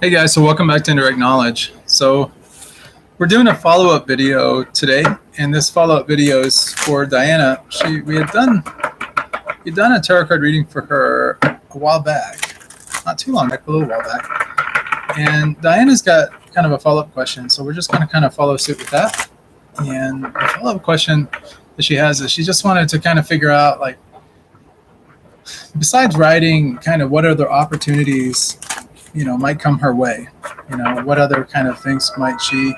Hey guys, so welcome back to Indirect Knowledge. So we're doing a follow-up video today, and this follow-up video is for Diana. We'd done a tarot card reading for her a while back, not too long back, a little while back. And Diana's got kind of a follow-up question, so we're just going to kind of follow suit with that. And the follow-up question that she has is she just wanted to kind of figure out, like, besides writing, kind of what other opportunities might come her way. What other kind of things might she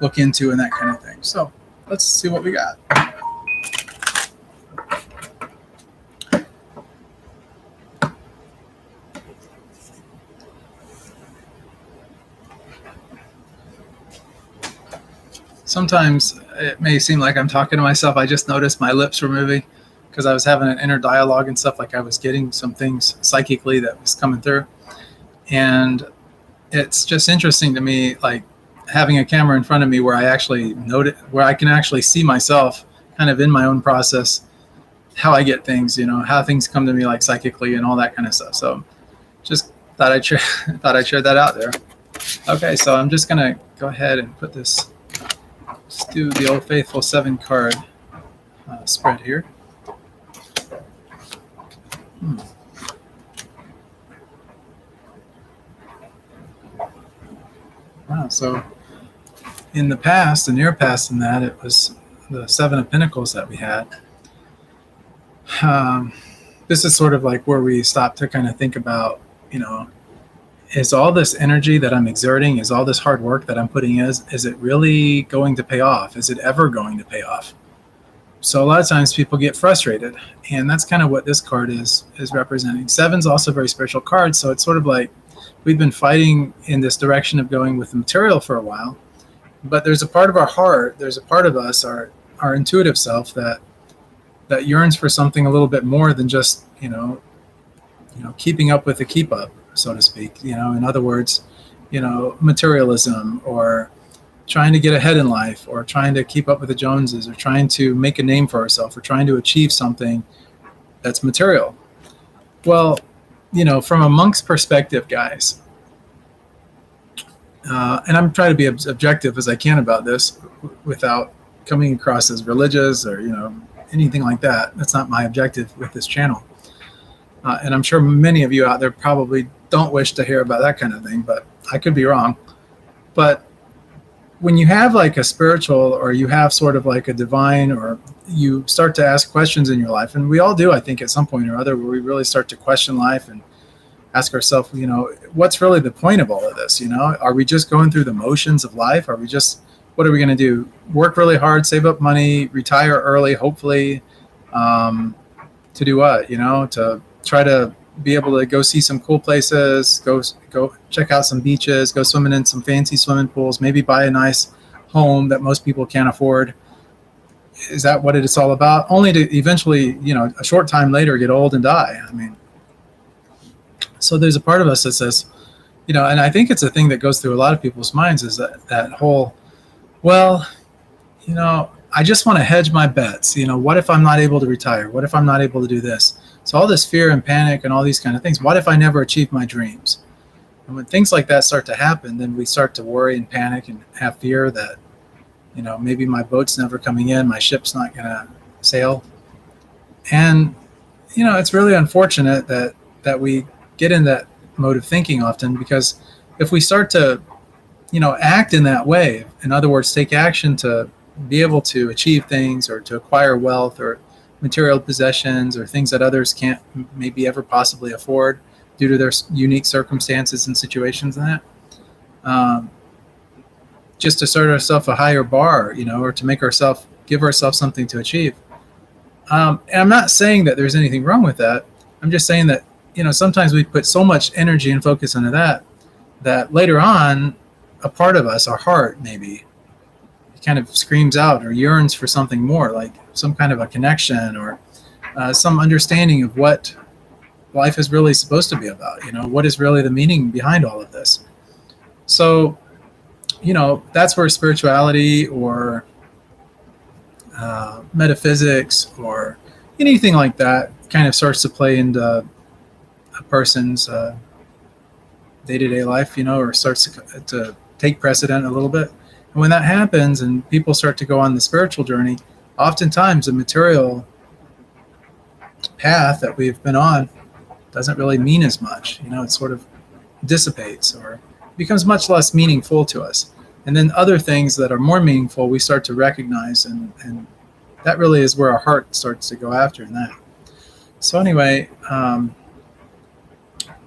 look into and that kind of thing. So let's see what we got. Sometimes it may seem like I'm talking to myself. I just noticed my lips were moving because I was having an inner dialogue and stuff, like I was getting some things psychically that was coming through. And it's just interesting to me, like having a camera in front of me where I actually where I can actually see myself kind of in my own process, how I get things, how things come to me like psychically and all that kind of stuff. So just thought I'd share that out there. Okay, so I'm just going to go ahead and put this, let's do the old faithful 7 card spread here. Wow, so in the past, the near past in that, it was the 7 of Pentacles that we had. This is sort of like where we stop to kind of think about, is all this energy that I'm exerting, is all this hard work that I'm putting in, is it really going to pay off? Is it ever going to pay off? So a lot of times people get frustrated, and that's kind of what this card is representing. 7's also a very spiritual card, so it's sort of like we've been fighting in this direction of going with the material for a while, but there's a part of our heart, there's a part of us, our intuitive self that yearns for something a little bit more than just, keeping up with the keep up, so to speak. In other words, materialism, or trying to get ahead in life, or trying to keep up with the Joneses, or trying to make a name for ourselves, or trying to achieve something that's material. Well, from a monk's perspective, guys, and I'm trying to be as objective as I can about this without coming across as religious or, anything like that. That's not my objective with this channel. And I'm sure many of you out there probably don't wish to hear about that kind of thing, but I could be wrong. But when you have like a spiritual, or you have sort of like a divine, or you start to ask questions in your life, and we all do, I think, at some point or other, where we really start to question life and ask ourselves, what's really the point of all of this? Are we just going through the motions of life? What are we going to do? Work really hard, save up money, retire early, hopefully, to do what? To try to be able to go see some cool places, go check out some beaches, go swimming in some fancy swimming pools, maybe buy a nice home that most people can't afford. Is that what it's all about? Only to eventually, a short time later, get old and die. I mean, so there's a part of us that says, and I think it's a thing that goes through a lot of people's minds, is that whole, well, I just want to hedge my bets. What if I'm not able to retire? What if I'm not able to do this? So all this fear and panic and all these kind of things. What if I never achieve my dreams? And when things like that start to happen, then we start to worry and panic and have fear that, maybe my boat's never coming in, my ship's not going to sail. And, it's really unfortunate that we get in that mode of thinking often, because if we start to, act in that way, in other words, take action to be able to achieve things, or to acquire wealth, or material possessions, or things that others can't maybe ever possibly afford due to their unique circumstances and situations, and that, just to set ourselves a higher bar, or to give ourselves something to achieve. And I'm not saying that there's anything wrong with that. I'm just saying that, sometimes we put so much energy and focus into that later on, a part of us, our heart maybe, kind of screams out or yearns for something more, like some kind of a connection, or some understanding of what life is really supposed to be about. What is really the meaning behind all of this? So, that's where spirituality, or metaphysics, or anything like that kind of starts to play into a person's day-to-day life, or starts to take precedent a little bit. And when that happens and people start to go on the spiritual journey, oftentimes the material path that we've been on doesn't really mean as much. It sort of dissipates or becomes much less meaningful to us. And then other things that are more meaningful, we start to recognize, and that really is where our heart starts to go after in that. So anyway,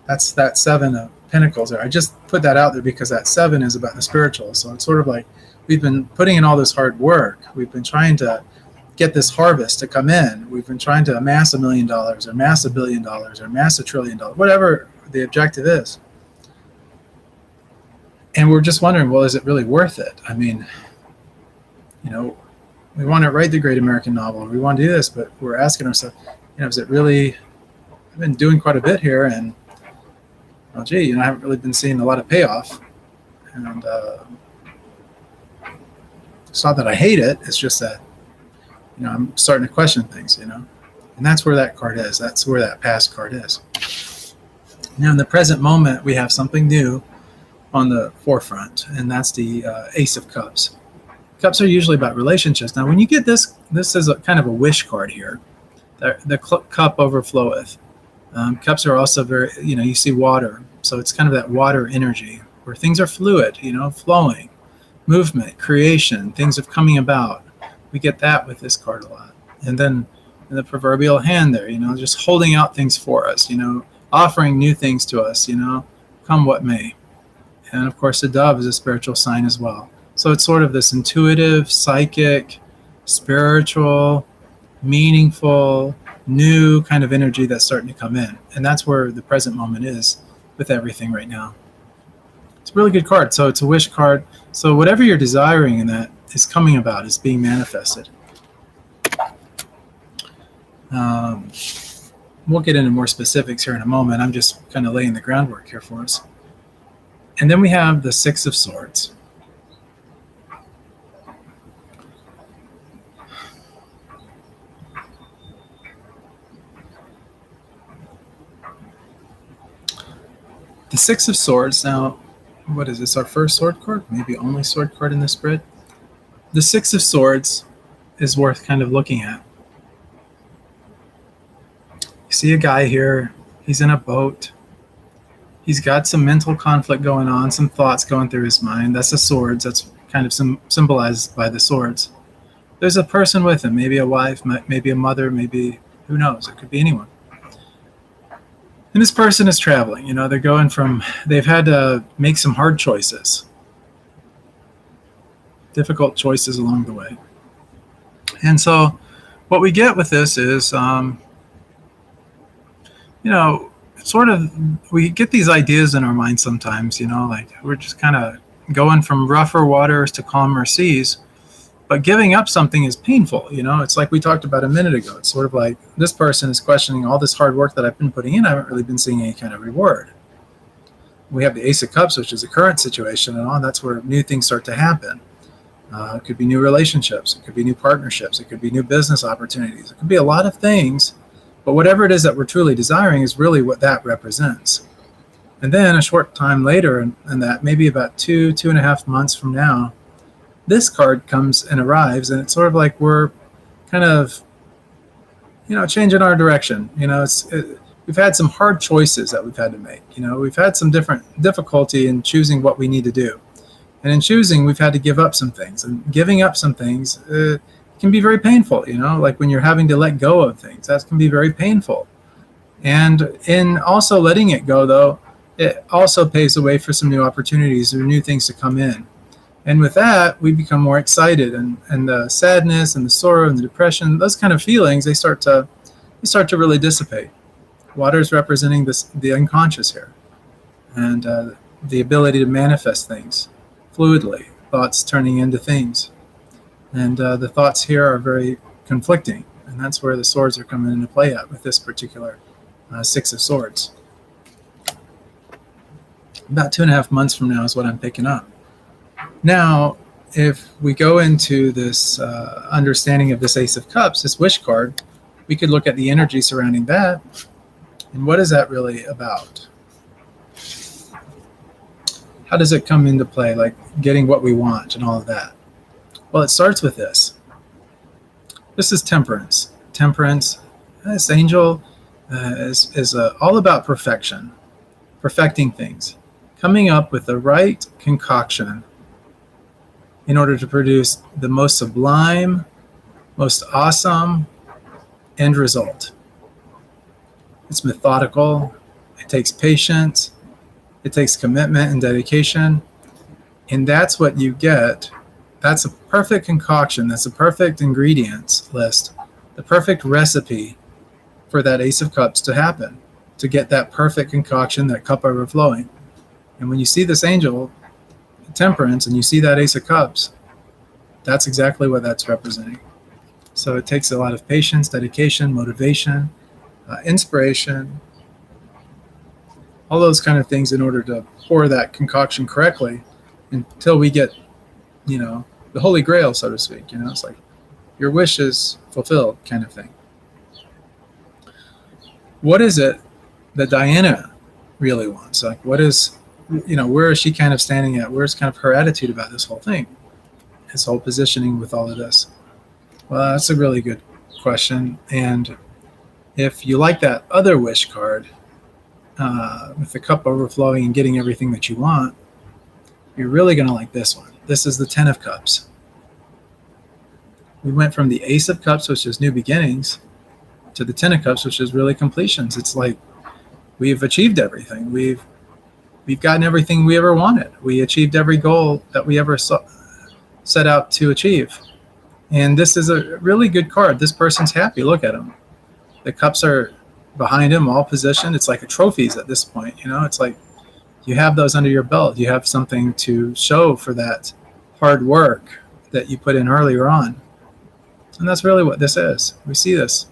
that's that 7 of Pentacles there. I just put that out there because that 7 is about the spiritual. So it's sort of like we've been putting in all this hard work. We've been trying to get this harvest to come in. We've been trying to amass $1 million or amass $1 billion or amass $1 trillion, whatever the objective is. And we're just wondering, well, is it really worth it? I mean, we want to write the great American novel. We want to do this, but we're asking ourselves, is it really, I've been doing quite a bit here, and well, gee, I haven't really been seeing a lot of payoff. And it's not that I hate it. It's just that, I'm starting to question things, and that's where that card is. That's where that past card is. Now, in the present moment, we have something new on the forefront, and that's the Ace of Cups. Cups are usually about relationships. Now, when you get this is a kind of a wish card here. The cup overfloweth. Cups are also very, you see water. So it's kind of that water energy where things are fluid, flowing, movement, creation, things are coming about. We get that with this card a lot. And then in the proverbial hand there, just holding out things for us, offering new things to us, come what may. And of course, the dove is a spiritual sign as well. So it's sort of this intuitive, psychic, spiritual, meaningful, new kind of energy that's starting to come in. And that's where the present moment is with everything right now. It's a really good card. So it's a wish card. So whatever you're desiring in that is coming about, is being manifested. We'll get into more specifics here in a moment. I'm just kind of laying the groundwork here for us. And then we have the 6 of Swords. The 6 of Swords, now, what is this, our first sword card? Maybe only sword card in this spread? The 6 of Swords is worth kind of looking at. You see a guy here, he's in a boat. He's got some mental conflict going on, some thoughts going through his mind. That's the swords, that's kind of symbolized by the swords. There's a person with him, maybe a wife, maybe a mother, maybe, who knows, it could be anyone. And this person is traveling, they're going they've had to make some hard choices, difficult choices along the way. And so what we get with this is, sort of, we get these ideas in our mind sometimes, like we're just kind of going from rougher waters to calmer seas. But giving up something is painful, It's like we talked about a minute ago. It's sort of like this person is questioning all this hard work that I've been putting in. I haven't really been seeing any kind of reward. We have the Ace of Cups, which is a current situation, and that's where new things start to happen. It could be new relationships. It could be new partnerships. It could be new business opportunities. It could be a lot of things. But whatever it is that we're truly desiring is really what that represents. And then a short time later, and that maybe about 2.5 months from now, this card comes and arrives, and it's sort of like we're kind of, changing our direction. We've had some hard choices that we've had to make. We've had some difficulty in choosing what we need to do. And in choosing, we've had to give up some things. And giving up some things can be very painful, like when you're having to let go of things. That can be very painful. And in also letting it go, though, it also paves the way for some new opportunities or new things to come in. And with that, we become more excited, and the sadness and the sorrow and the depression, those kind of feelings, they start to really dissipate. Water is representing the unconscious here, and the ability to manifest things fluidly, thoughts turning into things. And the thoughts here are very conflicting, and that's where the swords are coming into play at with this particular 6 of Swords. About 2.5 months from now is what I'm picking up. Now, if we go into this understanding of this Ace of Cups, this wish card, we could look at the energy surrounding that. And what is that really about? how does it come into play, like getting what we want and all of that? Well, it starts with this. This is temperance. Temperance, this angel is all about perfection, perfecting things, coming up with the right concoction in order to produce the most sublime, most awesome end result. It's methodical, it takes patience, it takes commitment and dedication, and that's what you get. That's a perfect concoction, that's a perfect ingredients list, the perfect recipe for that Ace of Cups to happen, to get that perfect concoction, that cup overflowing. And when you see this angel, temperance, and you see that Ace of Cups, that's exactly what that's representing. So it takes a lot of patience, dedication, motivation, inspiration, all those kind of things in order to pour that concoction correctly until we get, the Holy Grail, so to speak. It's like your wish is fulfilled kind of thing. What is it that Diana really wants? Like, where is she kind of standing at? Where's kind of her attitude about this whole thing? His whole positioning with all of this? Well, that's a really good question. And if you like that other wish card, with the cup overflowing and getting everything that you want, you're really going to like this one. This is the 10 of Cups. We went from the Ace of Cups, which is new beginnings, to the 10 of Cups, which is really completions. It's like we've achieved everything. We've gotten everything we ever wanted. We achieved every goal that we ever set out to achieve. And this is a really good card. This person's happy. Look at him. The cups are behind him, all positioned. It's like a trophies at this point. It's like you have those under your belt. You have something to show for that hard work that you put in earlier on. And that's really what this is. We see this.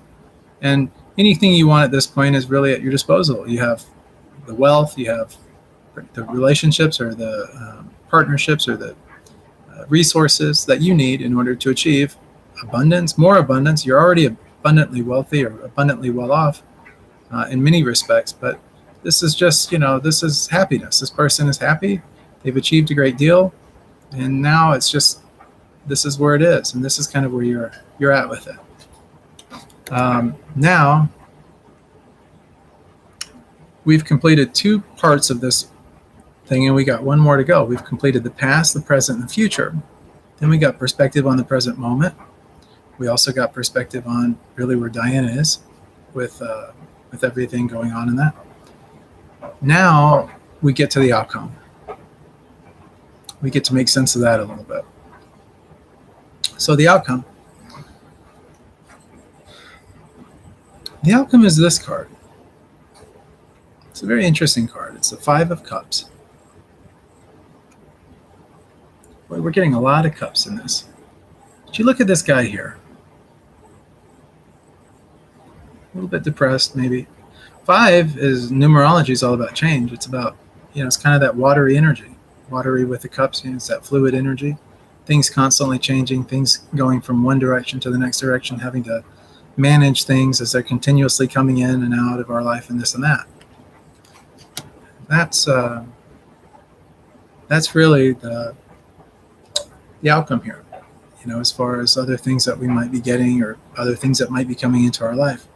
And anything you want at this point is really at your disposal. You have the wealth, you have the relationships or the partnerships or the resources that you need in order to achieve abundance, more abundance. You're already abundantly wealthy or abundantly well off in many respects, but this is just, this is happiness. This person is happy. They've achieved a great deal. And now it's just, this is where it is. And this is kind of where you're at with it. Now, we've completed 2 parts of this thing, and we got 1 more to go. We've completed the past, the present, and the future. Then we got perspective on the present moment. We also got perspective on really where Diana is with everything going on in that. Now we get to the outcome. We get to make sense of that a little bit. So the outcome. The outcome is this card. It's a very interesting card. It's the 5 of Cups. Boy, we're getting a lot of cups in this. But you look at this guy here. A little bit depressed, maybe. 5 is numerology, is all about change. It's about, it's kind of that watery energy. Watery with the cups, it's that fluid energy. Things constantly changing, things going from one direction to the next direction, having to manage things as they're continuously coming in and out of our life and this and that. That's really the outcome here, as far as other things that we might be getting or other things that might be coming into our life.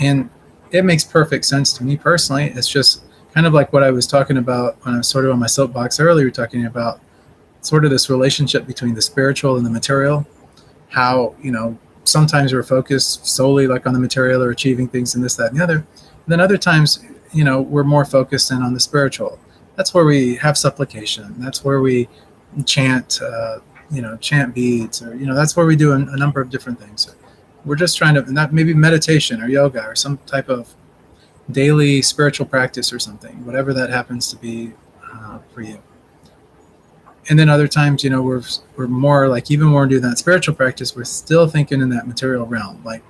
And it makes perfect sense to me personally. It's just kind of like what I was talking about when I was sort of on my soapbox earlier, talking about sort of this relationship between the spiritual and the material, how, sometimes we're focused solely like on the material or achieving things and this, that, and the other. And then other times, we're more focused in on the spiritual. That's where we have supplication. That's where we chant, chant beads, or, that's where we do a number of different things. We're just trying to, maybe meditation or yoga or some type of daily spiritual practice or something, whatever that happens to be for you. And then other times, we're more like, even more doing that spiritual practice, we're still thinking in that material realm. Like,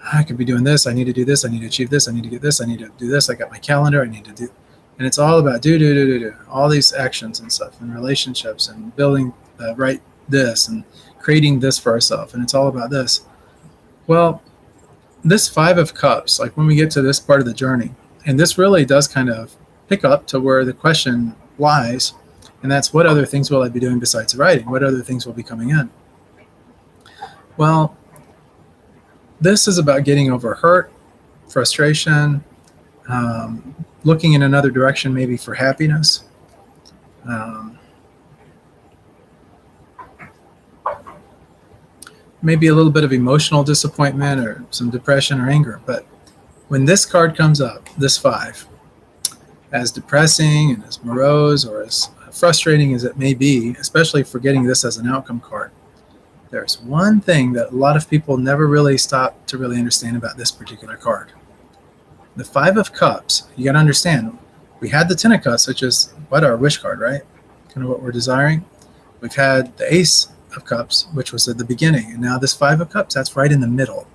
I could be doing this. I need to do this. I need to achieve this. I need to get this. I need to do this. I got my calendar. I need to do. And it's all about do. All these actions and stuff and relationships and building right this and creating this for ourselves. And it's all about this. Well, this 5 of Cups, like when we get to this part of the journey, and this really does kind of pickup to where the question lies, and that's, what other things will I be doing besides writing? What other things will be coming in? Well, this is about getting over hurt, frustration, looking in another direction, maybe for happiness. Maybe a little bit of emotional disappointment or some depression or anger. But when this card comes up, this 5, as depressing and as morose or as frustrating as it may be, especially for getting this as an outcome card, there's one thing that a lot of people never really stop to really understand about this particular card. The 5 of Cups, you got to understand, we had the 10 of Cups, which is what, our wish card, right? Kind of what we're desiring. We've had the Ace of Cups, which was at the beginning, and now this 5 of Cups, that's right in the middle.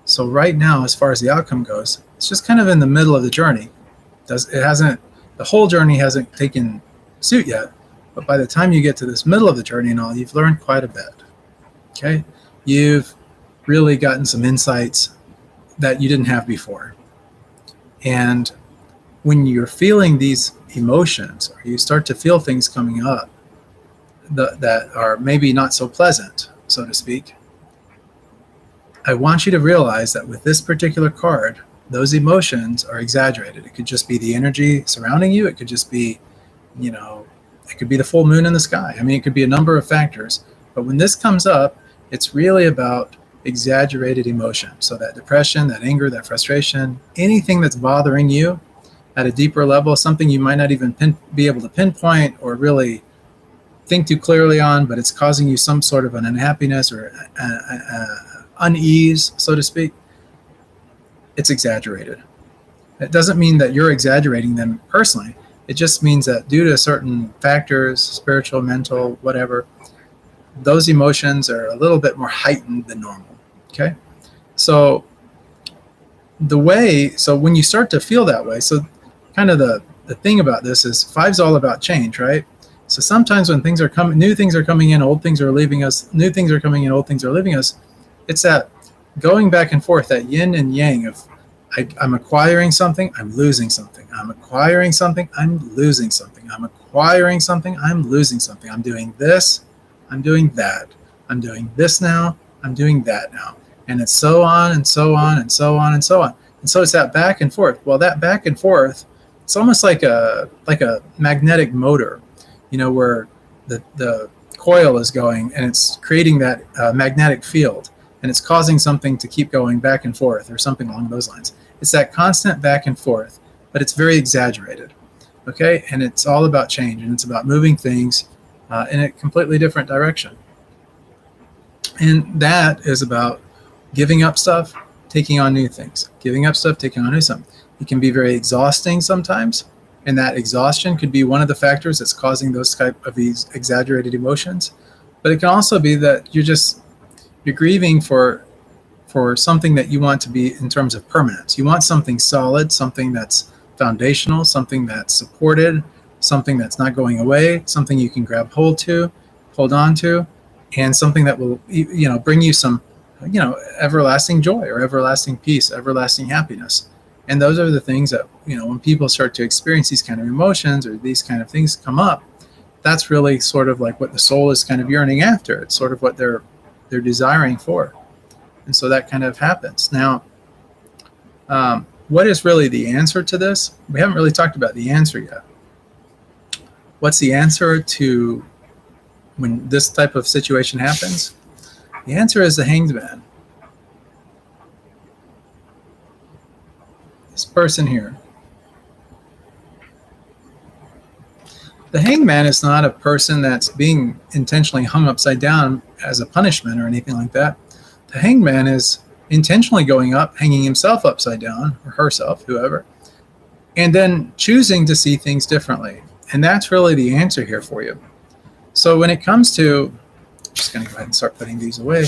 So right now, as far as the outcome goes, it's just kind of in the middle of the journey. The whole journey hasn't taken suit yet, but by the time you get to this middle of the journey and all, you've learned quite a bit. Okay, you've really gotten some insights that you didn't have before. And when you're feeling these emotions, or you start to feel things coming up that are maybe not so pleasant, so to speak, I want you to realize that with this particular card, those emotions are exaggerated. It could just be the energy surrounding you. It could just be, it could be the full moon in the sky. I mean, it could be a number of factors. But when this comes up, it's really about exaggerated emotion. So that depression, that anger, that frustration, anything that's bothering you at a deeper level, something you might not even be able to pinpoint or really think too clearly on, but it's causing you some sort of an unhappiness or unease, so to speak, it's exaggerated. It doesn't mean that you're exaggerating them personally. It just means that due to certain factors, spiritual, mental, whatever, those emotions are a little bit more heightened than normal. Okay? So when you start to feel that way, so kind of the thing about this is 5's all about change, right? So sometimes when things are coming, new things are coming in, old things are leaving us, new things are coming in, old things are leaving us. It's that going back and forth, that yin and yang of I'm acquiring something, I'm losing something. I'm acquiring something, I'm losing something. I'm acquiring something, I'm losing something. I'm doing this, I'm doing that. I'm doing this now, I'm doing that now. And it's so on and so on and so on and so on. And so it's that back and forth. Well, that back and forth, it's almost like a magnetic motor, where the coil is going and it's creating that magnetic field, and it's causing something to keep going back and forth or something along those lines. It's that constant back and forth, but it's very exaggerated. Okay, and it's all about change, and it's about moving things in a completely different direction. And that is about giving up stuff, taking on new things. Giving up stuff, taking on new something. It can be very exhausting sometimes, and that exhaustion could be one of the factors that's causing those type of these exaggerated emotions. But it can also be that you're grieving for something that you want to be in terms of permanence. You want something solid, something that's foundational, something that's supported, something that's not going away, something you can grab hold on to, and something that will, bring you some, everlasting joy or everlasting peace, everlasting happiness. And those are the things that, when people start to experience these kind of emotions or these kind of things come up, that's really sort of like what the soul is kind of yearning after. It's sort of what they're desiring for. And so that kind of happens. Now, what is really the answer to this? We haven't really talked about the answer yet. What's the answer to when this type of situation happens? The answer is the Hanged Man. This person here. The Hanged Man is not a person that's being intentionally hung upside down as a punishment or anything like that. The Hanged Man is intentionally going up, hanging himself upside down, or herself, whoever, and then choosing to see things differently. And that's really the answer here for you. So when it comes to, I'm just going to go ahead and start putting these away.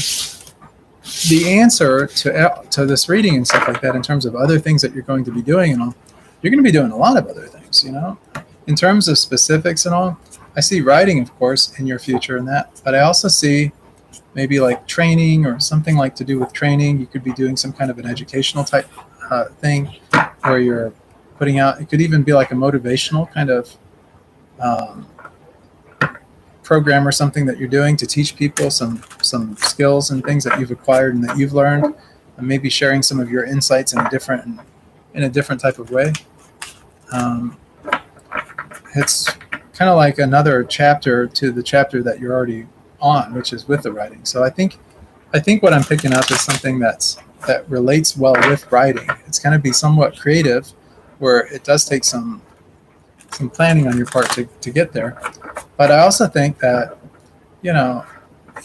The answer to this reading and stuff like that, in terms of other things that you're going to be doing and all, you're going to be doing a lot of other things, In terms of specifics and all, I see writing, of course, in your future and that, but I also see maybe like training or something like to do with training. You could be doing some kind of an educational type thing where you're putting out. It could even be like a motivational kind of um, program or something that you're doing to teach people some skills and things that you've acquired and that you've learned, and maybe sharing some of your insights in a different type of way. It's kind of like another chapter to the chapter that you're already on, which is with the writing. So I think what I'm picking up is something that relates well with writing. It's going to be somewhat creative, where it does take some planning on your part to get there. But I also think that, you know,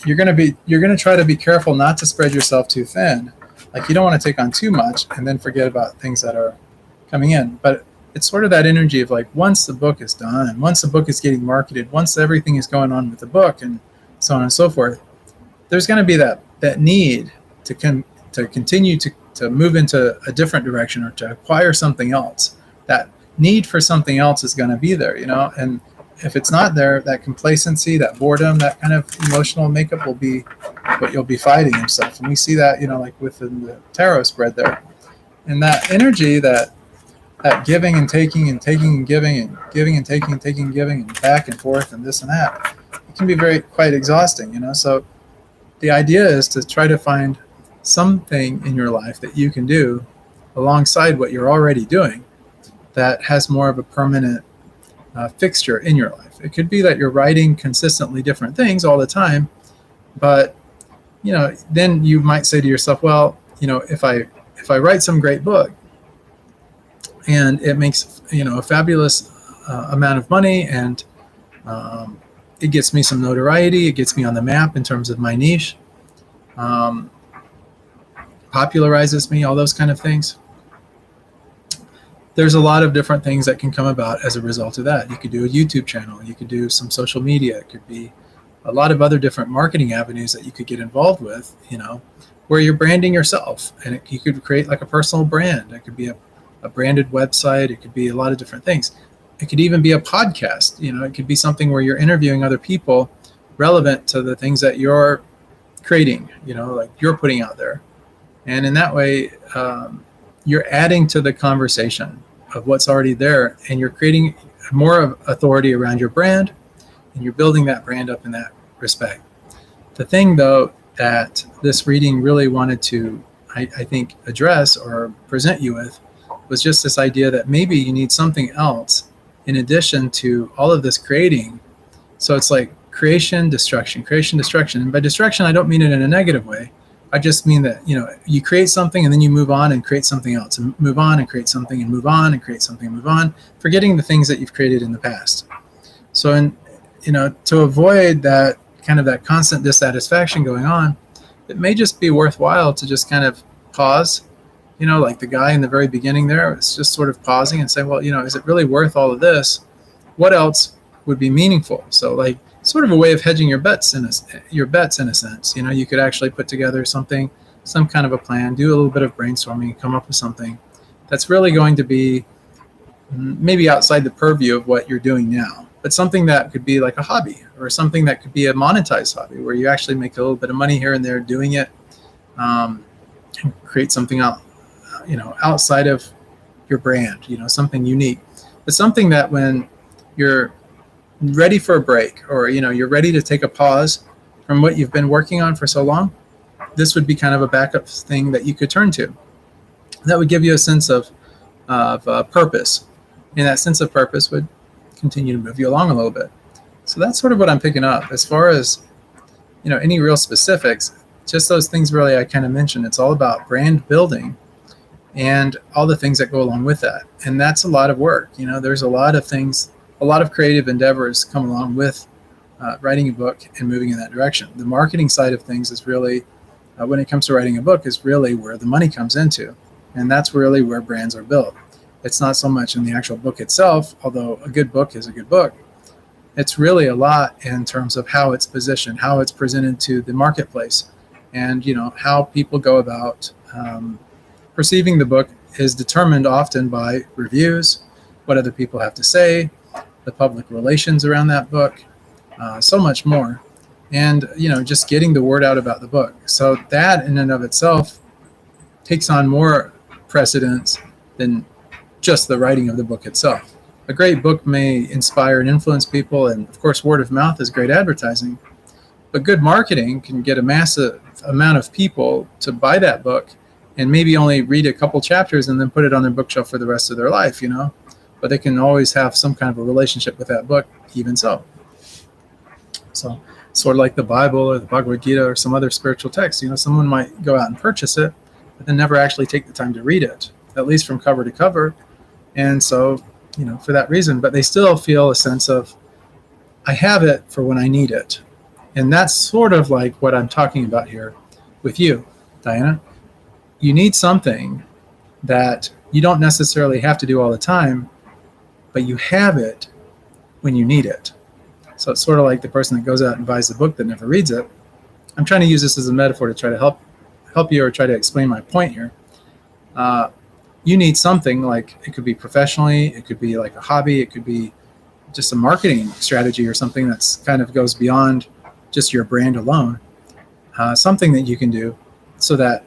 you're going to try to be careful not to spread yourself too thin. Like, you don't want to take on too much and then forget about things that are coming in. But it's sort of that energy of like, once the book is done, once the book is getting marketed, once everything is going on with the book and so on and so forth, there's going to be that need to continue to move into a different direction or to acquire something else. That need for something else is going to be there, you know, and if it's not there, that complacency, that boredom, that kind of emotional makeup will be what you'll be fighting yourself. And we see that, you know, like within the tarot spread there. And that energy, that giving and taking and taking and giving and giving and taking and taking and giving and back and forth and this and that, it can be quite exhausting, you know. So the idea is to try to find something in your life that you can do alongside what you're already doing that has more of a permanent fixture in your life. It could be that you're writing consistently different things all the time, but, you know, then you might say to yourself, well, you know, if I write some great book and it makes, you know, a fabulous amount of money, and it gets me some notoriety, it gets me on the map in terms of my niche, popularizes me, all those kind of things. There's a lot of different things that can come about as a result of that. You could do a YouTube channel, you could do some social media, it could be a lot of other different marketing avenues that you could get involved with, you know, where you're branding yourself, and you could create like a personal brand. It could be a branded website, it could be a lot of different things. It could even be a podcast, you know, it could be something where you're interviewing other people relevant to the things that you're creating, you know, like you're putting out there. And in that way, you're adding to the conversation of what's already there, and you're creating more of authority around your brand, and you're building that brand up in that respect. The thing, though, that this reading really wanted to, I think, address or present you with was just this idea that maybe you need something else in addition to all of this creating. So it's like creation, destruction. And by destruction, I don't mean it in a negative way. I just mean that, you know, you create something and then you move on and create something else, and move on and create something and move on and create something and move on, forgetting the things that you've created in the past. So, you know, to avoid that kind of that constant dissatisfaction going on, it may just be worthwhile to just kind of pause, you know, like the guy in the very beginning there, it's just sort of pausing and saying, well, you know, is it really worth all of this? What else would be meaningful? So like, sort of a way of hedging your bets in a sense. You know, you could actually put together some kind of a plan, do a little bit of brainstorming, come up with something that's really going to be maybe outside the purview of what you're doing now, but something that could be like a hobby, or something that could be a monetized hobby where you actually make a little bit of money here and there doing it, and create something out, you know, outside of your brand, you know, something unique, but something that when you're ready for a break, or, you know, you're ready to take a pause from what you've been working on for so long, this would be kind of a backup thing that you could turn to. That would give you a sense of purpose, and that sense of purpose would continue to move you along a little bit. So that's sort of what I'm picking up. As far as, you know, any real specifics, just those things really I kind of mentioned. It's all about brand building and all the things that go along with that. And that's a lot of work. You know, there's a lot of things, a lot of creative endeavors come along with writing a book and moving in that direction. The marketing side of things is really, when it comes to writing a book, is really where the money comes into. And that's really where brands are built. It's not so much in the actual book itself, although a good book is a good book. It's really a lot in terms of how it's positioned, how it's presented to the marketplace, and, you know, how people go about perceiving the book is determined often by reviews, what other people have to say, the public relations around that book, so much more. And, you know, just getting the word out about the book. So that in and of itself takes on more precedence than just the writing of the book itself. A great book may inspire and influence people, and of course, word of mouth is great advertising. But good marketing can get a massive amount of people to buy that book and maybe only read a couple chapters and then put it on their bookshelf for the rest of their life, But they can always have some kind of a relationship with that book, even so. So, sort of like the Bible or the Bhagavad Gita or some other spiritual text, someone might go out and purchase it, but then never actually take the time to read it, at least from cover to cover. And so, for that reason, but they still feel a sense of, I have it for when I need it. And that's sort of like what I'm talking about here with you, Diana. You need something that you don't necessarily have to do all the time, but you have it when you need it. So it's sort of like the person that goes out and buys the book that never reads it. I'm trying to use this as a metaphor to try to help you or try to explain my point here. You need something, like it could be professionally, it could be like a hobby, it could be just a marketing strategy or something that's kind of goes beyond just your brand alone. Something that you can do so that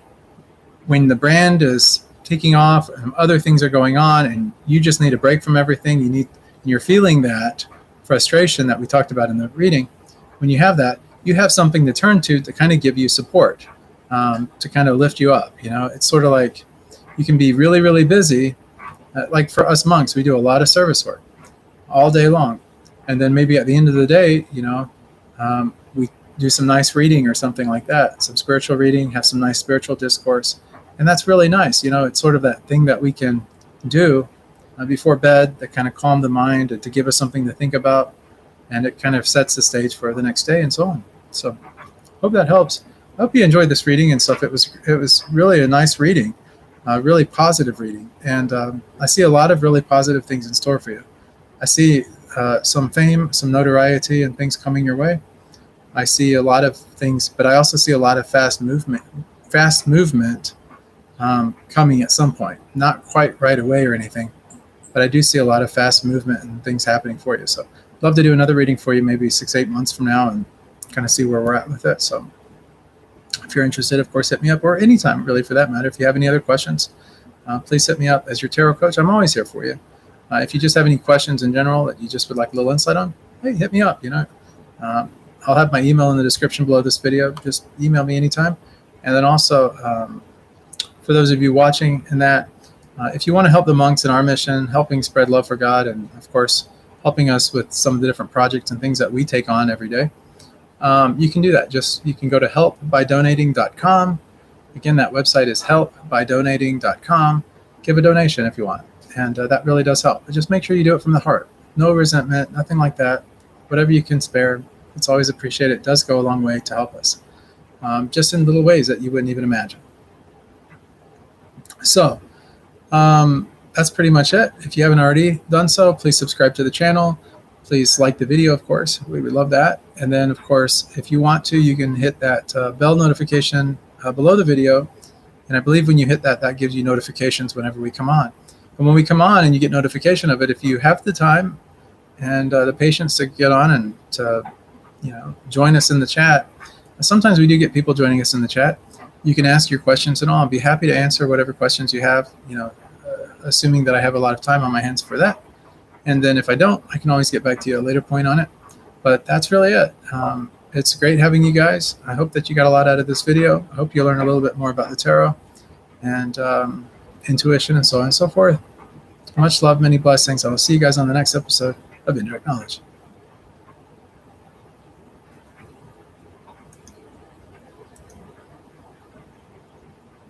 when the brand is taking off and other things are going on and you just need a break from everything, you're feeling that frustration that we talked about in the reading. When you have that, you have something to turn to kind of give you support, to kind of lift you up. It's sort of like you can be really, really busy. Like for us monks, we do a lot of service work all day long. And then maybe at the end of the day, we do some nice reading or something like that, some spiritual reading, have some nice spiritual discourse. And that's really nice. It's sort of that thing that we can do before bed that kind of calm the mind and to give us something to think about. And it kind of sets the stage for the next day and so on. So hope that helps. I hope you enjoyed this reading and stuff. It was really a nice reading, really positive reading. And I see a lot of really positive things in store for you. I see some fame, some notoriety and things coming your way. I see a lot of things, but I also see a lot of fast movement coming at some point. Not quite right away or anything, but I do see a lot of fast movement and things happening for you. So I'd love to do another reading for you maybe 6-8 months from now and kind of see where we're at with it. So if you're interested, of course, hit me up, or anytime really for that matter. If you have any other questions, please hit me up. As your tarot coach, I'm always here for you. If you just have any questions in general that you just would like a little insight on, hey, hit me up. I'll have my email in the description below this video. Just email me anytime. And then also, for those of you watching in that, if you want to help the monks in our mission, helping spread love for God, and of course, helping us with some of the different projects and things that we take on every day, you can do that. You can go to helpbydonating.com. Again, that website is helpbydonating.com. Give a donation if you want. And that really does help. But just make sure you do it from the heart. No resentment, nothing like that. Whatever you can spare, it's always appreciated. It does go a long way to help us, just in little ways that you wouldn't even imagine. So that's pretty much it. If you haven't already done so, please subscribe to the channel. Please like the video, of course. We would love that. And then, of course, if you want to, you can hit that bell notification below the video. And I believe when you hit that, that gives you notifications whenever we come on. And when we come on and you get notification of it, if you have the time and the patience to get on and to join us in the chat. Sometimes we do get people joining us in the chat. You can ask your questions and all. I'll be happy to answer whatever questions you have, assuming that I have a lot of time on my hands for that. And then if I don't, I can always get back to you at a later point on it. But that's really it. It's great having you guys. I hope that you got a lot out of this video. I hope you learn a little bit more about the tarot and intuition and so on and so forth. Much love, many blessings. I will see you guys on the next episode of Indirect Knowledge.